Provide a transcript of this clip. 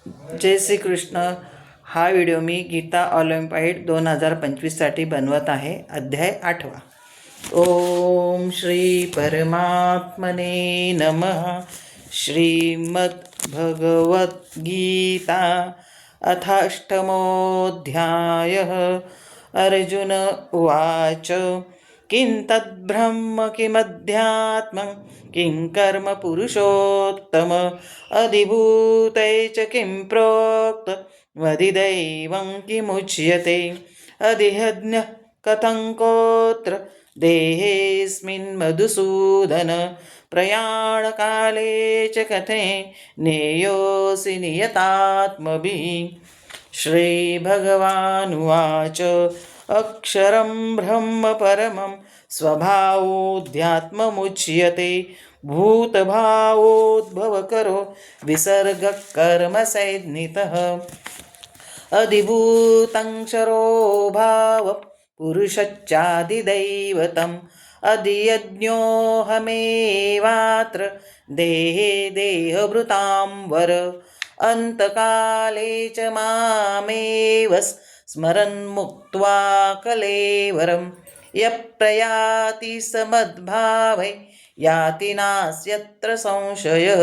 जय श्री कृष्ण। हा व्हिडिओ मी गीता ऑलिम्पियाड 2025साठी बनवत आहे। अध्याय 8वा। ओम श्री परमात्मने नमः। श्रीमद्भगवद्गीता अथाष्टमोऽध्यायः। अर्जुन उवाच किं तद्ब्रह्म किमध्यात्मं किं कर्म पुरुषोत्तम अधिभूतै च किं प्रोक्त वदिदैवं किमुच्यते अधिहज्ञः कथं कोत्र देहेऽस्मिन् मधुसूदन प्रयाणकाले च कथे नेयोऽसि नियतात्मभिः। श्रीभगवानुवाच अक्षरं ब्रह्म परमं स्वभावोऽध्यात्ममुच्यते भूतभावोद्भवकरो विसर्गकर्मसंज्ञितः अधिभूतं क्षरो भाव पुरुषच्चादिदैवतम् अधियज्ञोऽहमेवात्र देहे देहभृतां वर अन्तकाले च मामेव स्मरन् मुक्त्वा कलेवरं यः प्रयाति स मद्भावै याति नास्यत्र संशयः।